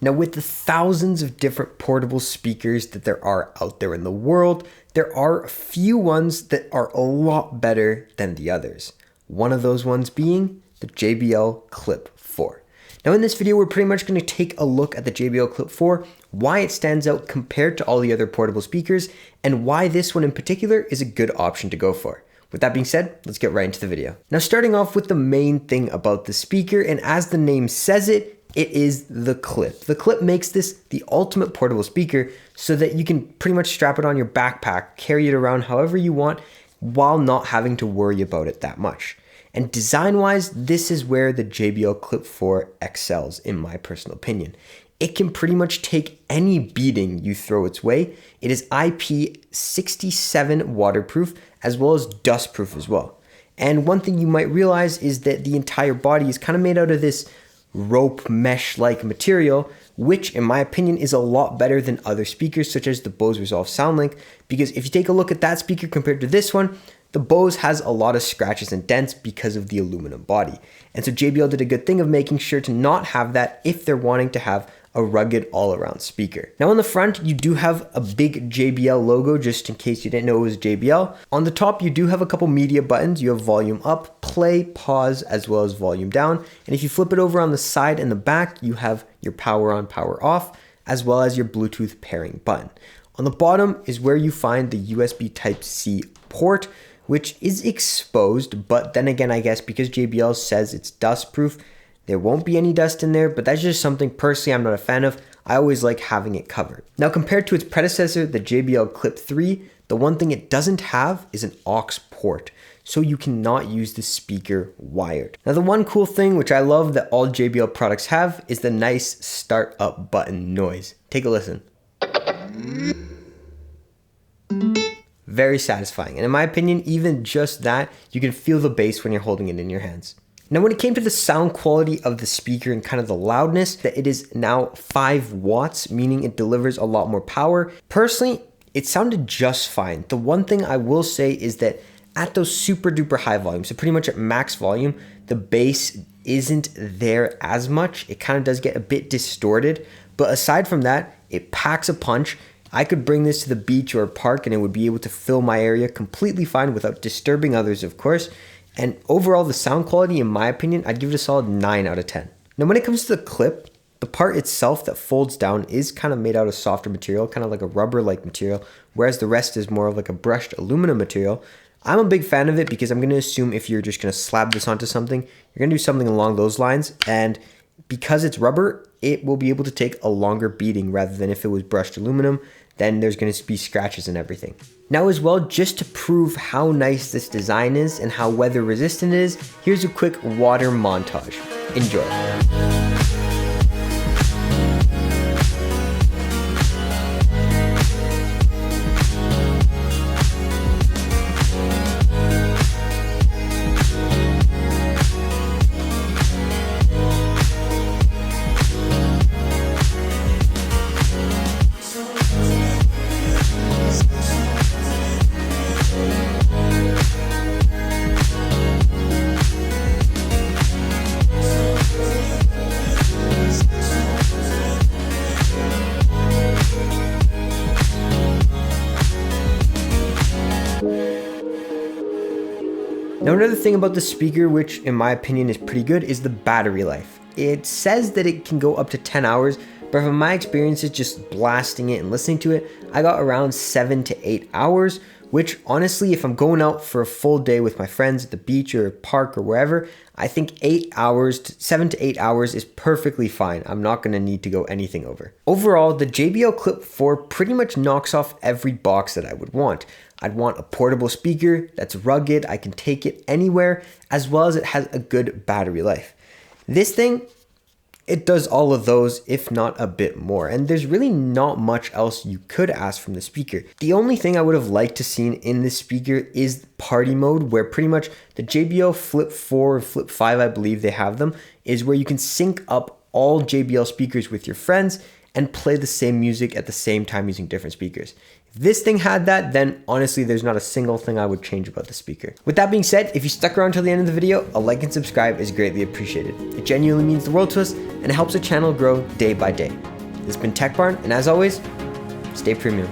Now, with the thousands of different portable speakers that there are out there in the world, there are a few ones that are a lot better than the others. One of those ones being the JBL Clip 4. Now in this video, we're pretty much going to take a look at the JBL Clip 4, why it stands out compared to all the other portable speakers, and why this one in particular is a good option to go for. With that being said, let's get right into the video. Now starting off with the main thing about the speaker, and as the name says it is the Clip. The Clip makes this the ultimate portable speaker so that you can pretty much strap it on your backpack, carry it around however you want, while not having to worry about it that much. And design-wise, this is where the JBL Clip 4 excels, in my personal opinion. It can pretty much take any beating you throw its way. It is IP67 waterproof, as well as dustproof as well. And one thing you might realize is that the entire body is kind of made out of this rope mesh-like material, which in my opinion is a lot better than other speakers such as the Bose Resolve SoundLink, because if you take a look at that speaker compared to this one, the Bose has a lot of scratches and dents because of the aluminum body. And so JBL did a good thing of making sure to not have that if they're wanting to have a rugged all-around speaker. Now on the front, you do have a big JBL logo, just in case you didn't know it was JBL. On the top, you do have a couple media buttons. You have volume up, play, pause, as well as volume down. And if you flip it over on the side and the back, you have your power on, power off, as well as your Bluetooth pairing button. On the bottom is where you find the USB Type-C port, which is exposed, but then again, I guess because JBL says it's dustproof, there won't be any dust in there, but that's just something personally I'm not a fan of. I always like having it covered. Now compared to its predecessor, the JBL Clip 3, the one thing it doesn't have is an aux port, so you cannot use the speaker wired. Now the one cool thing which I love that all JBL products have is the nice start up button noise. Take a listen. Very satisfying, and in my opinion, even just that, you can feel the bass when you're holding it in your hands. Now when it came to the sound quality of the speaker and kind of the loudness, that it is now 5 watts, meaning it delivers a lot more power. Personally, it sounded just fine. The one thing I will say is that at those super duper high volumes, so pretty much at max volume, the bass isn't there as much. It kind of does get a bit distorted, but aside from that, it packs a punch. I could bring this to the beach or a park and it would be able to fill my area completely fine without disturbing others, of course. And overall, the sound quality, in my opinion, I'd give it a solid 9 out of 10. Now, when it comes to the clip, the part itself that folds down is kind of made out of softer material, kind of like a rubber-like material, whereas the rest is more of like a brushed aluminum material. I'm a big fan of it because I'm going to assume if you're just going to slap this onto something, you're going to do something along those lines. And because it's rubber, it will be able to take a longer beating rather than if it was brushed aluminum, then there's going to be scratches and everything. Now as well, just to prove how nice this design is and how weather resistant it is, here's a quick water montage. Enjoy. Now another thing about the speaker, which in my opinion is pretty good, is the battery life. It says that it can go up to 10 hours, but from my experiences just blasting it and listening to it, I got around 7 to 8 hours, which honestly, if I'm going out for a full day with my friends at the beach or park or wherever, I think 7 to 8 hours is perfectly fine. I'm not gonna need to go anything over. Overall, the JBL Clip 4 pretty much knocks off every box that I would want. I'd want a portable speaker that's rugged, I can take it anywhere, as well as it has a good battery life. This thing, it does all of those, if not a bit more. And there's really not much else you could ask from the speaker. The only thing I would have liked to seen in this speaker is party mode, where pretty much the JBL Flip 4 or Flip 5, I believe they have them, is where you can sync up all JBL speakers with your friends and play the same music at the same time using different speakers. If this thing had that, then honestly, there's not a single thing I would change about the speaker. With that being said, if you stuck around till the end of the video, a like and subscribe is greatly appreciated. It genuinely means the world to us, and it helps the channel grow day by day. This has been Tech Barn, and as always, stay premium.